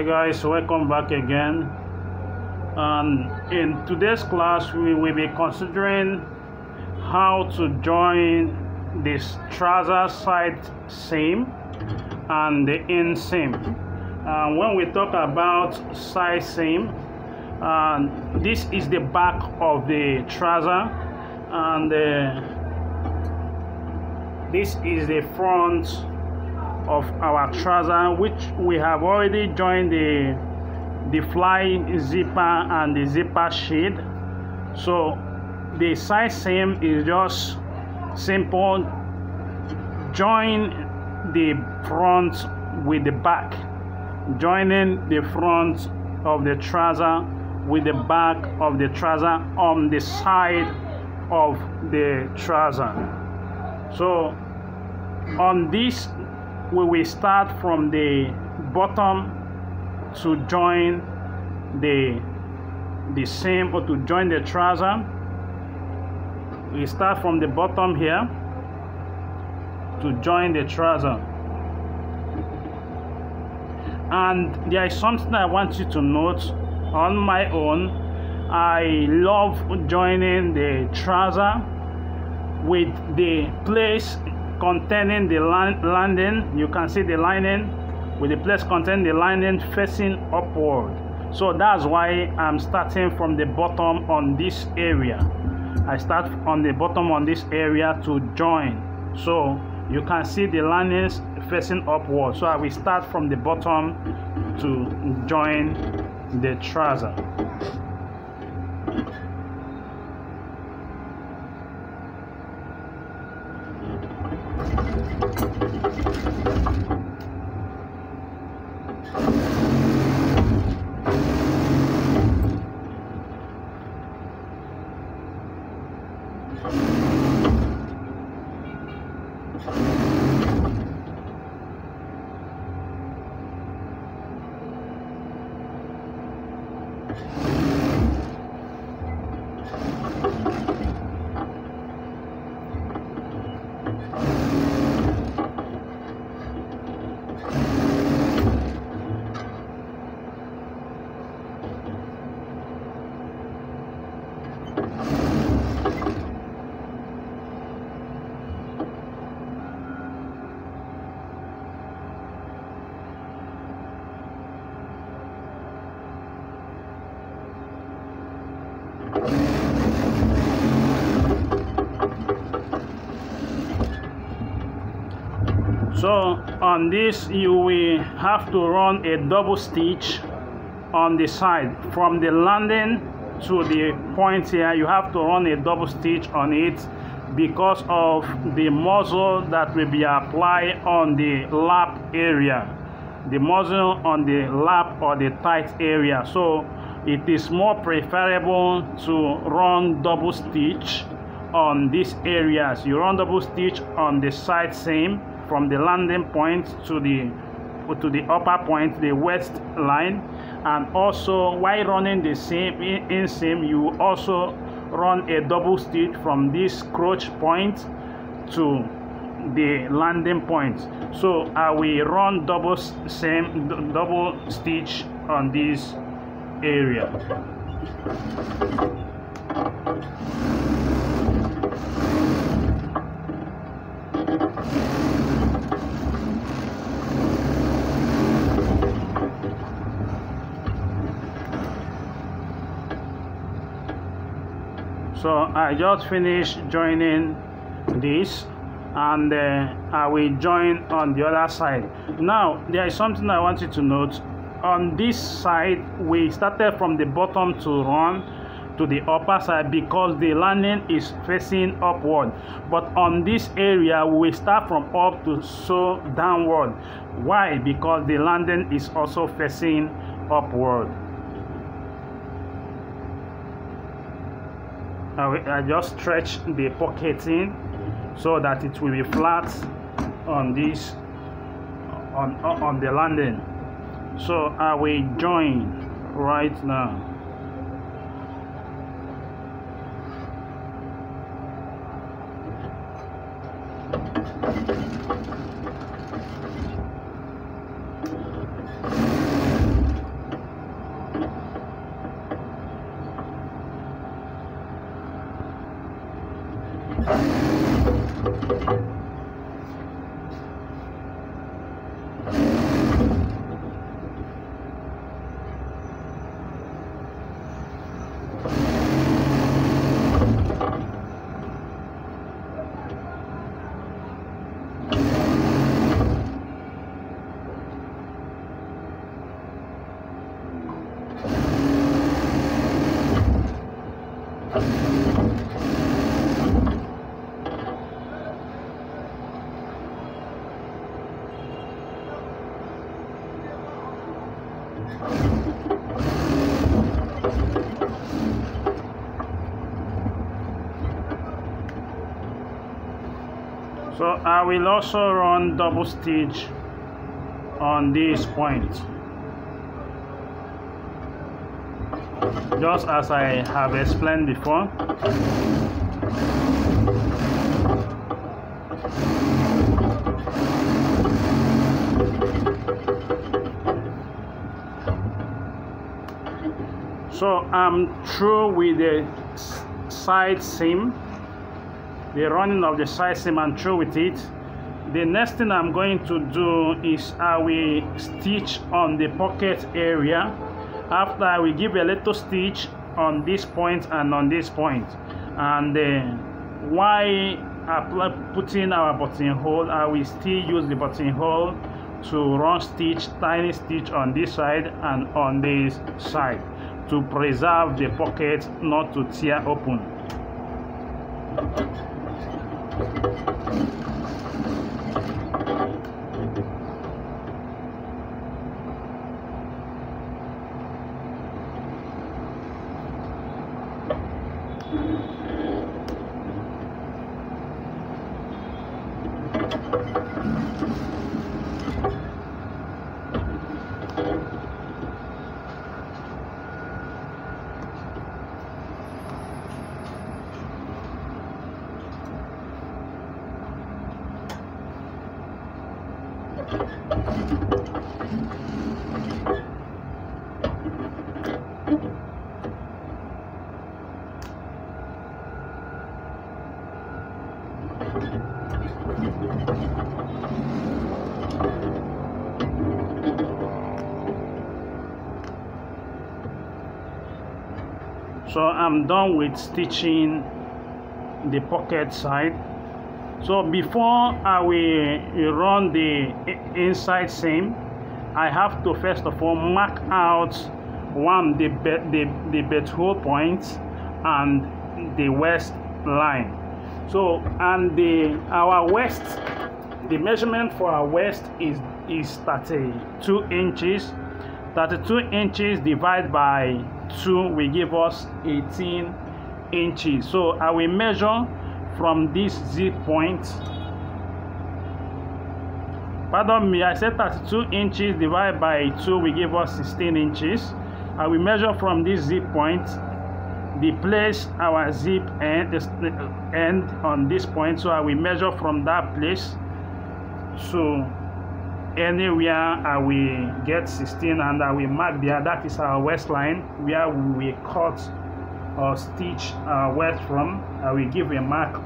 Hi guys, welcome back again. And in today's class we will be considering how to join this trouser side seam and the inseam. When we talk about side seam, this is the back of the trouser, and this is the front of our trouser, which we have already joined the fly zipper and the zipper sheet. So the side seam is just simple: join the front with the back, joining the front of the trouser with the back of the trouser on the side of the trouser. So on this, we will start from the bottom to join the seam, or to join the trouser. We start from the bottom here to join the trouser. And there is something I want you to note. On my own, I love joining the trouser with the place containing the lining. You can see the lining with the place containing the lining facing upward. So that's why I'm starting from the bottom on this area. I start on the bottom on this area to join, so you can see the linings facing upward. So I will start from the bottom to join the trouser. So on this, you will have to run a double stitch on the side. From the landing to the point here, you have to run a double stitch on it because of the muzzle that will be applied on the lap area, the muzzle on the lap or the tight area. So it is more preferable to run double stitch on these areas. You run double stitch on the side seam from the landing point to the upper point, the west line. And also while running the seam inseam, you also run a double stitch from this crotch point to the landing point. So I will run double stitch on this area. So I just finished joining this, and I will join on the other side. Now there is something I want you to note. On this side, we started from the bottom to run to the upper side because the landing is facing upward. But on this area, we start from up to so downward. Why? Because the landing is also facing upward. I just stretch the pocketing so that it will be flat on this on the landing. So I will join right now. So I will also run double stitch on this point, just as I have explained before. So I'm through with the side seam, the running of the side seam, and through with it. The next thing I'm going to do is I will stitch on the pocket area. After I will give a little stitch on this point and on this point, and while putting our buttonhole, I will still use the buttonhole to run stitch, tiny stitch on this side and on this side, to preserve the pocket not to tear open. So I'm done with stitching the pocket side. So before I will run the inside seam, I have to first of all mark out the butthole point and the waist line. So, and our waist, the measurement for our waist is 32 inches. 32 inches divided by 2 will give us 18 inches. So I will measure from this zip point. Pardon me, I said 32 inches divided by 2 will give us 16 inches. I will measure from this zip point, the place our zip end on this point. So I will measure from that place to anywhere I will get 16, and I will mark there. That is our waistline, where we will cut or stitch our waist from. I will give a mark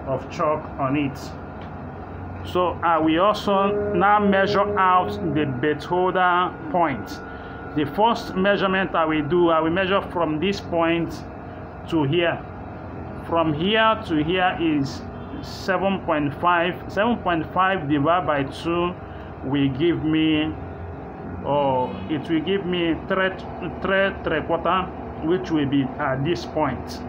of chalk on it. So I will also now measure out the belt holder point. The first measurement I will do, I will measure from this point to here. From here to here is 7.5. 7.5 divided by 2 will give me, it will give me 3/4, which will be at this point.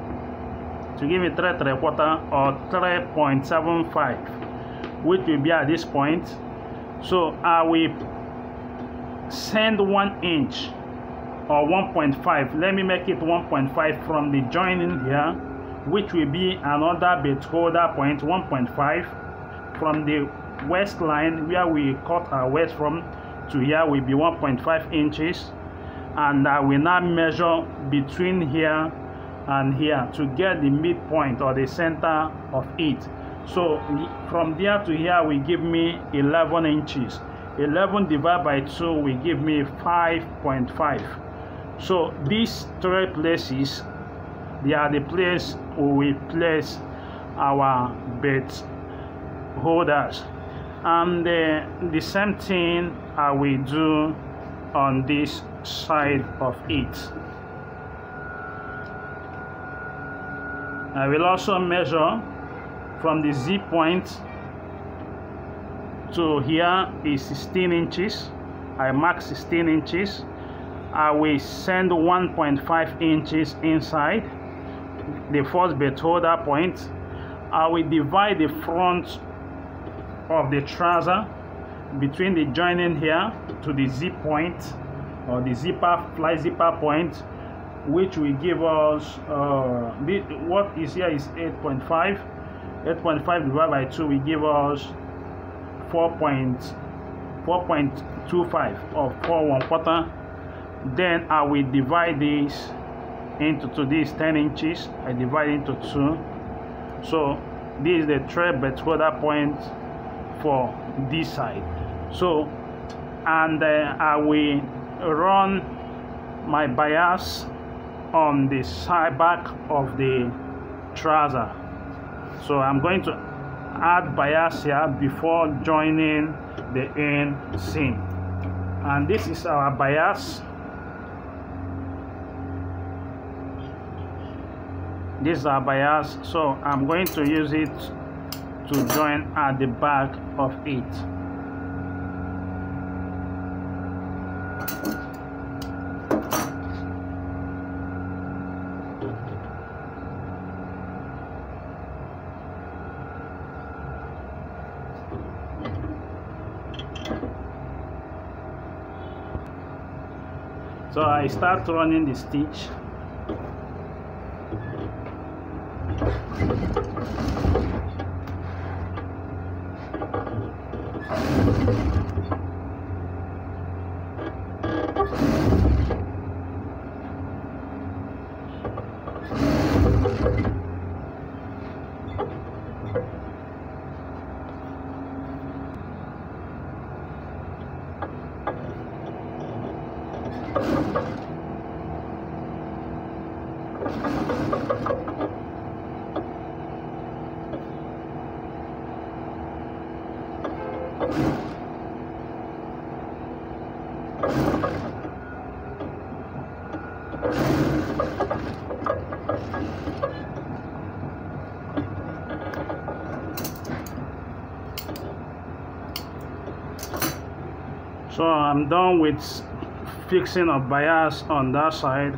To give me 3/4 or 3.75, which will be at this point. So I will send 1 inch or 1.5. Let me make it 1.5 from the joining here, which will be another belt holder point. 1.5 from the waistline, where we cut our waist from, to here will be 1.5 inches. And I will now measure between here and here to get the midpoint or the center of it. So from there to here will give me 11 inches. 11 divided by 2 will give me 5.5. So these 3 places, they are the place we will place our bed holders. And the same thing I will do on this side of it. I will also measure from the Z point to here is 16 inches. I mark 16 inches. I will send 1.5 inches inside the first bed holder point. I will divide the front of the trouser between the joining here to the Z point, or the fly zipper point, which will give us what is here is 8.5. 8.5 divided by 2 will give us 4.25 or 4 1/4. Then I will divide this into this 10 inches. I divide into 2. So this is the thread bed holder point for this side. So, and I will run my bias on the side back of the trouser. So I'm going to add bias here before joining the end seam. And this is our bias. This is our bias, so I'm going to use it to join at the back of it. So I start running the stitch. So I'm done with fixing a bias on that side,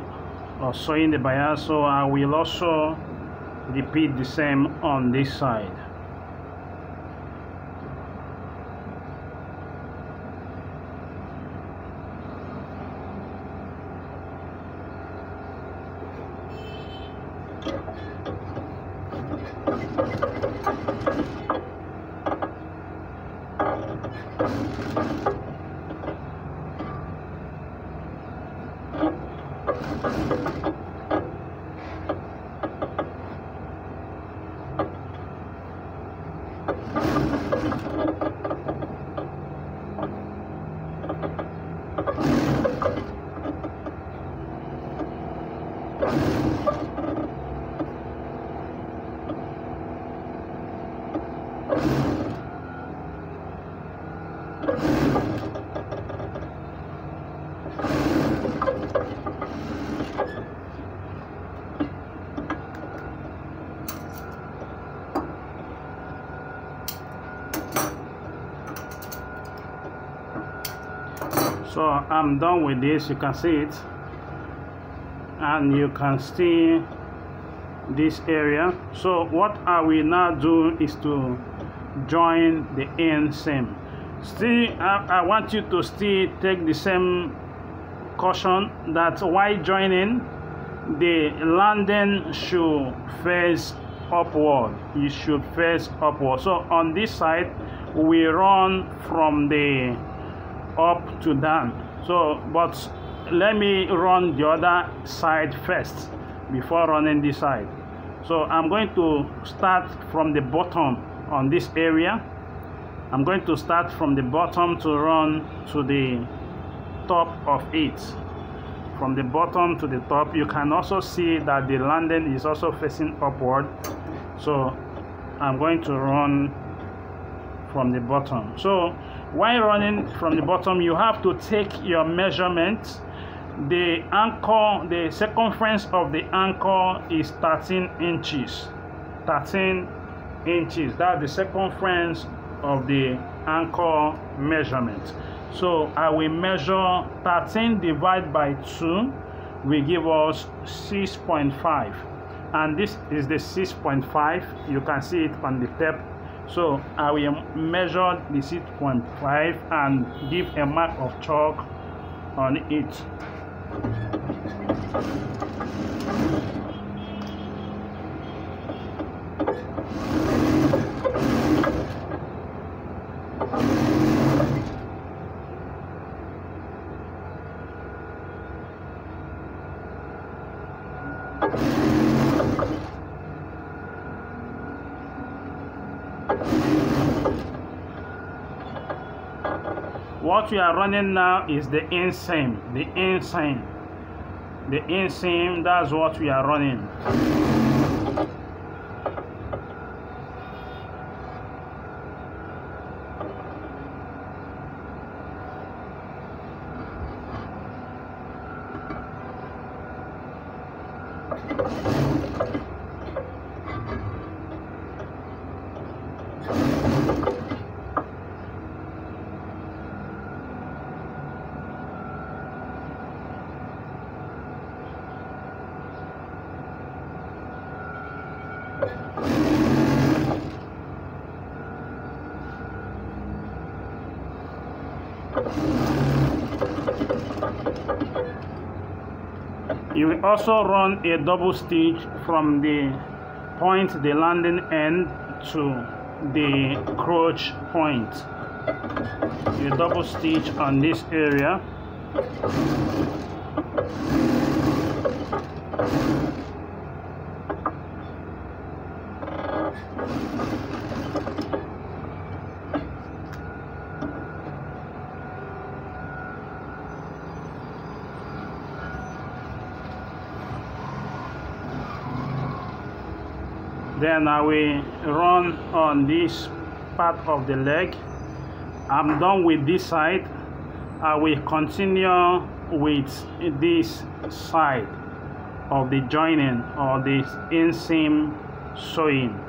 or sewing the bias, so I will also repeat the same on this side. So I'm done with this. You can see it, and you can see this area. So what I will now do is to join the end seam. Still, I want you to still take the same caution that while joining, the landing should face upward. You should face upward. So on this side, we run from the up to down. So, but let me run the other side first before running this side. So I'm going to start from the bottom on this area. I'm going to start from the bottom to run to the top of it. From the bottom to the top, you can also see that the landing is also facing upward. So I'm going to run from the bottom. So while running from the bottom, you have to take your measurement. The anchor, the circumference of the anchor is 13 inches. 13 inches. That's the circumference of the anchor measurement. So I will measure 13 divided by 2 will give us 6.5, and this is the 6.5. You can see it on the tape. So I will measure the 6.5 and give a mark of chalk on it. What we are running now is the inseam. The inseam. The inseam, that's what we are running. You will also run a double stitch from the point, the landing end, to the crotch point. You double stitch on this area. Then I will run on this part of the leg. I'm done with this side. I will continue with this side of the joining or the inseam sewing.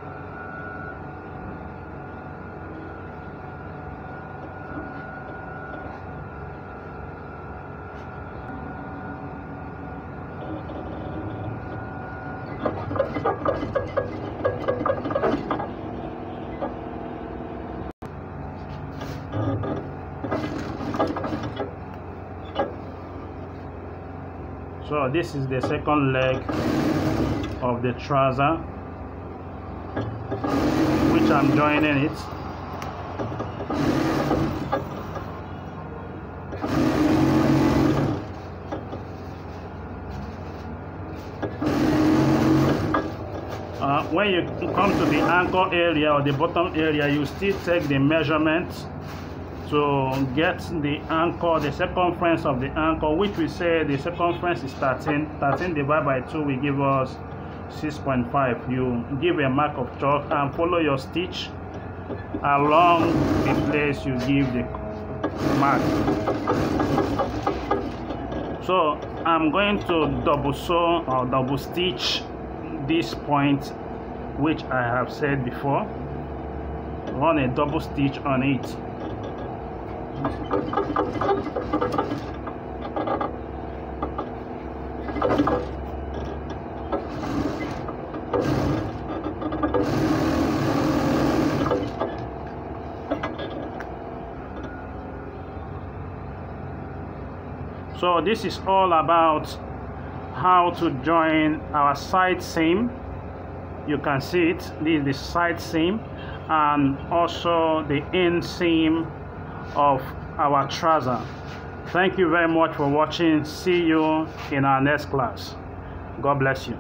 So this is the second leg of the trouser, which I'm joining it. When you come to the ankle area or the bottom area, you still take the measurement to get the ankle, the circumference of the ankle, which we say the circumference is 13. 13 divided by 2 will give us 6.5. You give a mark of chalk and follow your stitch along the place you give the mark. So I'm going to double sew or double stitch this point, which I have said before. Run a double stitch on it. So this is all about how to join our side seam. You can see it. This is the side seam and also the inseam of our trouser. Thank you very much for watching. See you in our next class. God bless you.